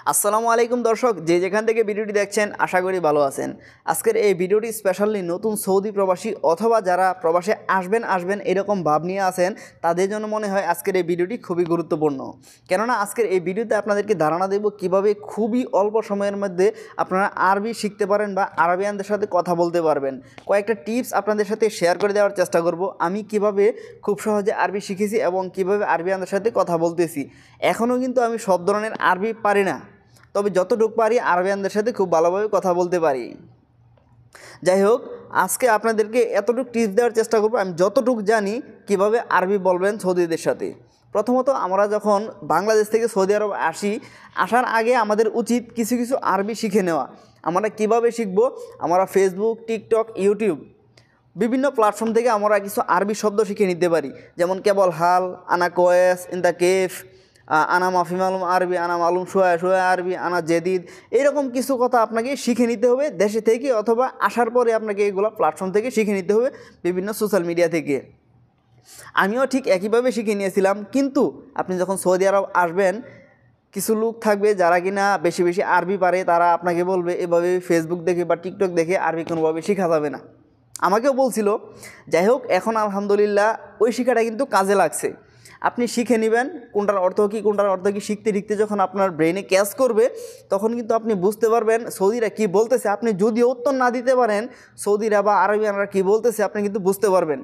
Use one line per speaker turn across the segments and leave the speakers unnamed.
আসসালামু আলাইকুম দর্শক, যে যেখান থেকে ভিডিওটি দেখছেন আশা করি ভালো আছেন। আজকের এই ভিডিওটি স্পেশালি নতুন সৌদি প্রবাসী অথবা যারা প্রবাসে আসবেন এরকম ভাব নিয়ে আছেন তাদের জন্য মনে হয় আজকের এই ভিডিওটি খুবই গুরুত্বপূর্ণ। কেননা আজকের এই ভিডিওতে আপনাদেরকে ধারণা দেব কিভাবে খুবই অল্প সময়ের মধ্যে আপনারা আরবি শিখতে পারেন বা আরবিয়ানদের সাথে কথা বলতে পারবেন। কয়েকটা টিপস আপনাদের সাথে শেয়ার করে দেওয়ার চেষ্টা করব, আমি কিভাবে খুব সহজে আরবি শিখেছি এবং কিভাবে আরবিয়ানদের সাথে কথা বলতেছি। এখনও কিন্তু আমি সব ধরনের আরবি পারি না, তবে যতটুকু পারি আরবিয়ানদের সাথে খুব ভালোভাবে কথা বলতে পারি। যাই হোক, আজকে আপনাদেরকে এতটুকু টিপস দেওয়ার চেষ্টা করব আমি যতটুকু জানি কিভাবে আরবি বলবেন সৌদিদের সাথে। প্রথমত, আমরা যখন বাংলাদেশ থেকে সৌদি আরব আসার আগে আমাদের উচিত কিছু কিছু আরবি শিখে নেওয়া। আমরা কিভাবে শিখব? আমরা ফেসবুক, টিকটক, ইউটিউব বিভিন্ন প্ল্যাটফর্ম থেকে আমরা কিছু আরবি শব্দ শিখে নিতে পারি। যেমন কেবল হাল, আনা কোয়েস, ইন দ্য কেফ, আনা মাফি মালুম আরবি, আনা মালুম সোয়া সোয়া আরবি, আনা জেদিদ, এইরকম কিছু কথা আপনাকে শিখে নিতে হবে দেশে থেকে, অথবা আসার পরে আপনাকে এগুলো প্ল্যাটফর্ম থেকে শিখে নিতে হবে, বিভিন্ন সোশ্যাল মিডিয়া থেকে। আমিও ঠিক একইভাবে শিখে নিয়েছিলাম, কিন্তু আপনি যখন সৌদি আরব আসবেন কিছু লোক থাকবে যারা কিনা বেশি বেশি আরবি পারে, তারা আপনাকে বলবে এভাবে ফেসবুক দেখে বা টিকটক দেখে আরবি কোনোভাবে শেখা যাবে না। আমাকেও বলছিল। যাই হোক, এখন আলহামদুলিল্লাহ ওই শিক্ষাটা কিন্তু কাজে লাগছে। আপনি শিখে নেবেন কোনটার অর্থ কী শিখতে শিখতে যখন আপনার ব্রেনে ক্যাচ করবে তখন কিন্তু আপনি বুঝতে পারবেন সৌদিরা কী বলতেছে। আপনি যদিও উত্তর না দিতে পারেন সৌদিরা বা আরবিয়ানরা কী বলতেছে আপনি কিন্তু বুঝতে পারবেন।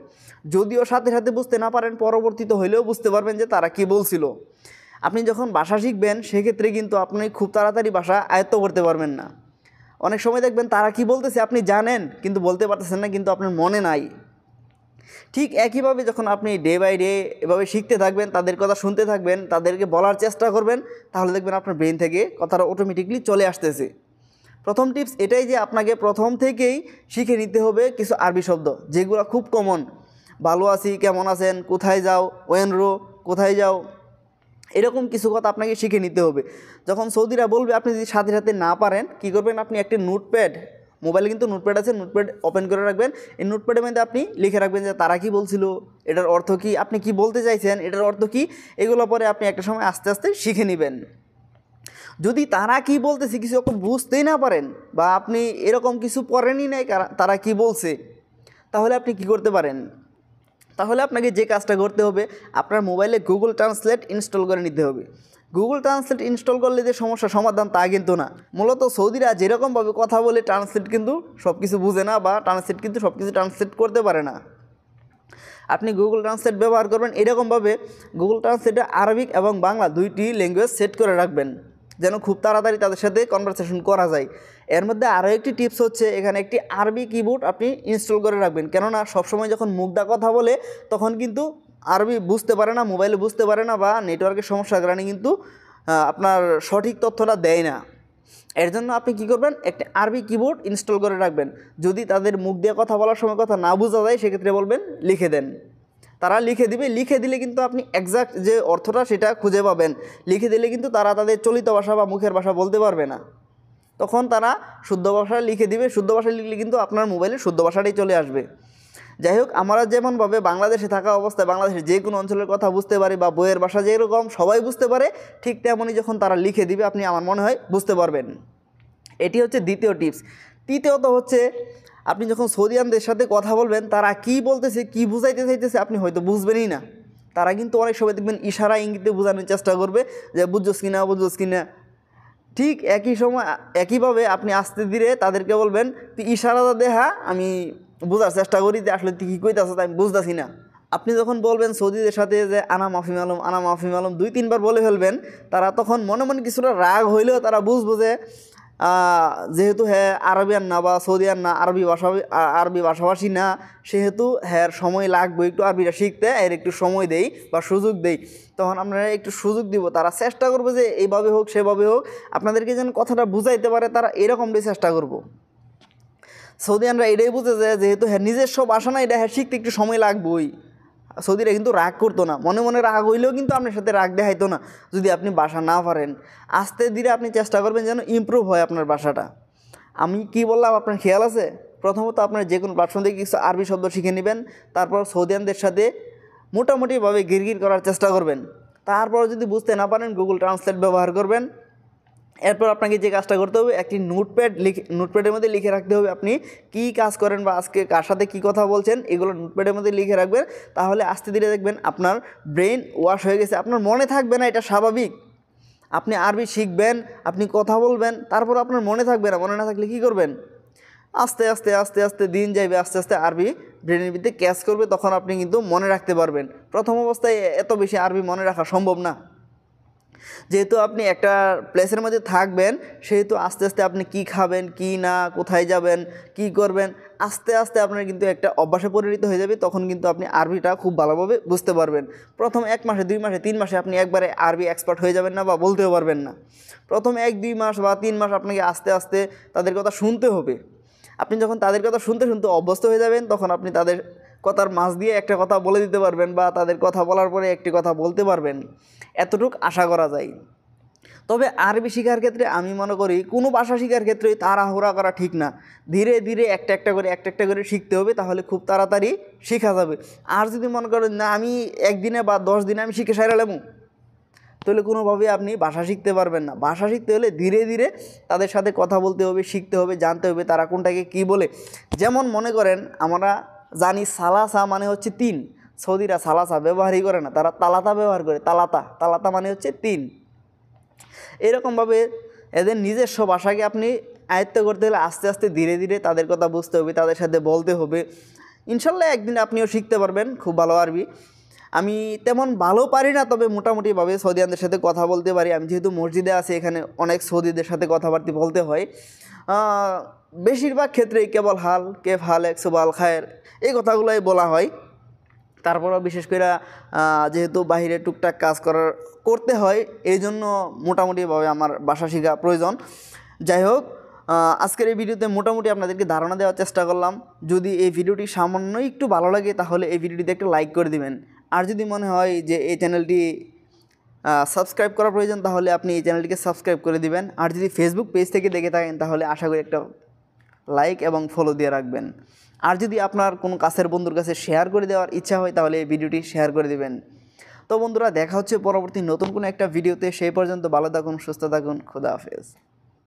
যদিও সাথে সাথে বুঝতে না পারেন, পরবর্তীতে হইলেও বুঝতে পারবেন যে তারা কী বলছিল। আপনি যখন ভাষা শিখবেন সেক্ষেত্রে কিন্তু আপনি খুব তাড়াতাড়ি ভাষা আয়ত্ত করতে পারবেন না। অনেক সময় দেখবেন তারা কি বলতেছে আপনি জানেন কিন্তু বলতে পারতেছেন না, কিন্তু আপনার মনে নাই। ঠিক একইভাবে যখন আপনি ডে বাই ডে এভাবে শিখতে থাকবেন, তাদের কথা শুনতে থাকবেন, তাদেরকে বলার চেষ্টা করবেন, তাহলে দেখবেন আপনার ব্রেন থেকে কথাটা অটোমেটিকলি চলে আসতেছে। প্রথম টিপস এটাই যে আপনাকে প্রথম থেকেই শিখে নিতে হবে কিছু আরবি শব্দ যেগুলো খুব কমন। ভালো আছি, কেমন আছেন, কোথায় যাও, ওয়েন রো, কোথায় যাও, এরকম কিছু কথা আপনাকে শিখে নিতে হবে। যখন সৌদিরা বলবে আপনি যদি সাথে সাথে না পারেন কী করবেন? আপনি একটি নোটপ্যাড, মোবাইলে কিন্তু নোটপ্যাড আছে, নোটপ্যাড ওপেন করে রাখবেন। এই নোটপ্যাডের মধ্যে আপনি লিখে রাখবেন যে তারা কি বলছিল, এটার অর্থ কী, আপনি কি বলতে চাইছেন, এটার অর্থ কী, এগুলো পরে আপনি একটা সময় আস্তে আস্তে শিখে নেবেন। যদি তারা কি বলতেছে কিছু এখন বুঝতেই না পারেন বা আপনি এরকম কিছু পড়েনই নাই তারা কি বলছে, তাহলে আপনি কি করতে পারেন? তাহলে আপনাকে যে কাজটা করতে হবে, আপনার মোবাইলে গুগল ট্রান্সলেট ইনস্টল করে নিতে হবে। গুগল ট্রান্সলেট ইনস্টল করলে যে সমস্যার সমাধান তা কিন্তু না। মূলত সৌদিরা যেরকমভাবে কথা বলে ট্রান্সলেট কিন্তু সব কিছু বুঝে না, বা ট্রান্সলেট কিন্তু সব কিছু ট্রান্সলেট করতে পারে না। আপনি গুগল ট্রান্সলেট ব্যবহার করবেন এরকমভাবে, গুগল ট্রান্সলেটে আরবিক এবং বাংলা দুইটি ল্যাঙ্গুয়েজ সেট করে রাখবেন যেন খুব তাড়াতাড়ি তাদের সাথে কনভারসেশন করা যায়। এর মধ্যে আরও একটি টিপস হচ্ছে, এখানে একটি আরবি কিবোর্ড আপনি ইনস্টল করে রাখবেন, কেননা সবসময় যখন মুগ্ধা কথা বলে তখন কিন্তু আরবি বুঝতে পারে না, মোবাইলে বুঝতে পারে না, বা নেটওয়ার্কের সমস্যার কারণে কিন্তু আপনার সঠিক তথ্যটা দেয় না। এর জন্য আপনি কী করবেন? একটা আরবি কিবোর্ড ইনস্টল করে রাখবেন। যদি তাদের মুখ দিয়ে কথা বলার সময় কথা না বোঝা যায় সেক্ষেত্রে বলবেন লিখে দেন, তারা লিখে দিবে। লিখে দিলে কিন্তু আপনি এক্সাক্ট যে অর্থটা সেটা খুঁজে পাবেন। লিখে দিলে কিন্তু তারা তাদের চলিত ভাষা বা মুখের ভাষা বলতে পারবে না, তখন তারা শুদ্ধ ভাষা লিখে দিবে। শুদ্ধ ভাষা লিখলে কিন্তু আপনার মোবাইলে শুদ্ধ ভাষাটাই চলে আসবে। যাই হোক, আমরা যেমনভাবে বাংলাদেশে থাকা অবস্থায় বাংলাদেশের যে কোনো অঞ্চলের কথা বুঝতে পারি বা বইয়ের ভাষা যেরকম সবাই বুঝতে পারে, ঠিক তেমনই যখন তারা লিখে দিবে আপনি আমার মনে হয় বুঝতে পারবেন। এটি হচ্ছে দ্বিতীয় টিপস। তৃতীয়ত হচ্ছে, আপনি যখন সৌদিয়ানদের সাথে কথা বলবেন তারা কি বলতেছে, কি বুঝাইতে চাইতেছে আপনি হয়তো বুঝবেনই না। তারা কিন্তু অনেক সময় দেখবেন ইশারা ইঙ্গিতে বোঝানোর চেষ্টা করবে যে বুঝছোস কিনা। ঠিক একইভাবে আপনি আস্তে ধীরে তাদেরকে বলবেন তুই ইশারাটা দেখা, আমি বোঝার চেষ্টা করি যে আসলে তুই কী কইতাছ, আমি বুঝতেছি না। আপনি যখন বলবেন সৌদিদের সাথে যে আনা মাফি মালুম 2-3 বার বলে ফেলবেন, তারা তখন মনে মনে কিছুটা রাগ হইলেও তারা বুঝবো যে যেহেতু হ্যাঁ আরবিয়ান না বা সৌদিয়ান না, আরবি ভাষাভাষী না, সেহেতু হ্যাঁ সময় লাগবে একটু আরবিটা শিখতে, এর একটু সময় দেই বা সুযোগ দেই। তখন আপনারা একটু সুযোগ দিব, তারা চেষ্টা করবে যে এইভাবে হোক সেভাবে হোক আপনাদেরকে যেন কথাটা বুঝাইতে পারে, তারা এরকমটাই চেষ্টা করব। সৌদিয়ানরা এটাই বুঝে যায় যেহেতু হ্যাঁ নিজস্ব ভাষা না, এটা হ্যাঁ শিখতে একটু সময় লাগবেই। সৌদিরা কিন্তু রাগ করতো না, মনে মনে রাগ হইলেও কিন্তু আপনার সাথে রাগ দেখাইতো না যদি আপনি ভাষা না পারেন। আস্তে ধীরে আপনি চেষ্টা করবেন যেন ইমপ্রুভ হয় আপনার ভাষাটা। আমি কি বললাম আপনার খেয়াল আছে? প্রথমত আপনার যে কোনো প্ল্যাটফর্ম থেকে কিছু আরবি শব্দ শিখে নেবেন, তারপর সৌদিয়ানদের সাথে মোটামুটিভাবে গিরগির করার চেষ্টা করবেন। তারপর যদি বুঝতে না পারেন গুগল ট্রান্সলেট ব্যবহার করবেন। এরপর আপনাকে যে কাজটা করতে হবে, একটি নোটপ্যাডের মধ্যে লিখে রাখতে হবে আপনি কী কাজ করেন বা আজকে কার সাথে কী কথা বলছেন, এগুলো নোটপ্যাডের মধ্যে লিখে রাখবেন। তাহলে আস্তে ধীরে দেখবেন আপনার ব্রেন ওয়াশ হয়ে গেছে। আপনার মনে থাকবে না, এটা স্বাভাবিক। আপনি আরবি শিখবেন, আপনি কথা বলবেন, তারপর আপনার মনে থাকবে না। মনে না থাকলে কী করবেন? আস্তে আস্তে আস্তে আস্তে দিন যাইবে, আস্তে আস্তে আরবি ব্রেনের ভিতরে ক্যাচ করবে, তখন আপনি কিন্তু মনে রাখতে পারবেন। প্রথম অবস্থায় এত বেশি আরবি মনে রাখা সম্ভব না। যেহেতু আপনি একটা প্লেসের মধ্যে থাকবেন, সেহেতু আস্তে আস্তে আপনি কি খাবেন, কি না, কোথায় যাবেন, কি করবেন, আস্তে আস্তে আপনার কিন্তু একটা অভ্যাসে পরিণত হয়ে যাবে। তখন কিন্তু আপনি আরবিটা খুব ভালোভাবে বুঝতে পারবেন। প্রথম 1 মাসে, 2 মাসে, 3 মাসে আপনি একবারে আরবি এক্সপার্ট হয়ে যাবেন না বা বলতেও পারবেন না। প্রথম 1-2 মাস বা 3 মাস আপনাকে আস্তে আস্তে তাদের কথা শুনতে হবে। আপনি যখন তাদের কথা শুনতে শুনতে অভ্যস্ত হয়ে যাবেন, তখন আপনি তাদের কথার মাঝ দিয়ে একটা কথা বলে দিতে পারবেন বা তাদের কথা বলার পরে একটি কথা বলতে পারবেন, এতটুক আশা করা যায়। তবে আরবি শেখার ক্ষেত্রে আমি মনে করি কোনো ভাষা শেখার ক্ষেত্রে তাড়াহুড়া করা ঠিক না। ধীরে ধীরে একটা একটা করে শিখতে হবে, তাহলে খুব তাড়াতাড়ি শেখা যাবে। আর যদি মনে করেন না আমি একদিনে বা 10 দিনে আমি শিখে সাইরা লেবো, তাহলে কোনোভাবেই আপনি ভাষা শিখতে পারবেন না। ভাষা শিখতে হলে ধীরে ধীরে তাদের সাথে কথা বলতে হবে, শিখতে হবে, জানতে হবে তারা কোনটাকে কী বলে। যেমন মনে করেন আমরা জানি সালাসা মানে হচ্ছে 3, সৌদিরা সালাসা ব্যবহারই করে না, তারা তালাতা ব্যবহার করে। তালাতা তালাতা মানে হচ্ছে 3। এরকমভাবে এদের নিজস্ব ভাষাকে আপনি আয়ত্ত করতে হলে আস্তে আস্তে ধীরে ধীরে তাদের কথা বুঝতে হবে, তাদের সাথে বলতে হবে। ইনশাল্লাহ একদিন আপনিও শিখতে পারবেন খুব ভালো আরবি। আমি তেমন ভালো পারি না, তবে মোটামুটিভাবে সৌদিয়ানদের সাথে কথা বলতে পারি। আমি যেহেতু মসজিদে আছি, এখানে অনেক সৌদিদের সাথে কথাবার্তা বলতে হয়। বেশিরভাগ ক্ষেত্রেই কেবল হাল, কেফ হাল, এক সুবাল খায়ের, এই কথাগুলোই বলা হয়। তারপরেও বিশেষ করে যেহেতু বাইরে টুকটাক কাজ করতে হয়, এই জন্য মোটামুটিভাবে আমার ভাষা শেখা প্রয়োজন। যাই হোক, আজকের এই ভিডিওতে মোটামুটি আপনাদেরকে ধারণা দেওয়ার চেষ্টা করলাম। যদি এই ভিডিওটি সামান্য একটু ভালো লাগে, তাহলে এই ভিডিওটিতে একটা লাইক করে দিবেন। আর যদি মনে হয় যে এই চ্যানেলটি সাবস্ক্রাইব করা প্রয়োজন, তাহলে আপনি এই চ্যানেলটিকে সাবস্ক্রাইব করে দিবেন। আর যদি ফেসবুক পেজ থেকে দেখে থাকেন, তাহলে আশা করি একটা লাইক এবং ফলো দিয়ে রাখবেন। আর যদি আপনার কোনো কাছের বন্ধুর কাছে শেয়ার করে দেওয়ার ইচ্ছা হয়, তাহলে এই ভিডিওটি শেয়ার করে দিবেন। তো বন্ধুরা, দেখা হচ্ছে পরবর্তী নতুন কোনো একটা ভিডিওতে। সেই পর্যন্ত ভালো থাকুন, সুস্থ থাকুন, খোদা হাফেজ।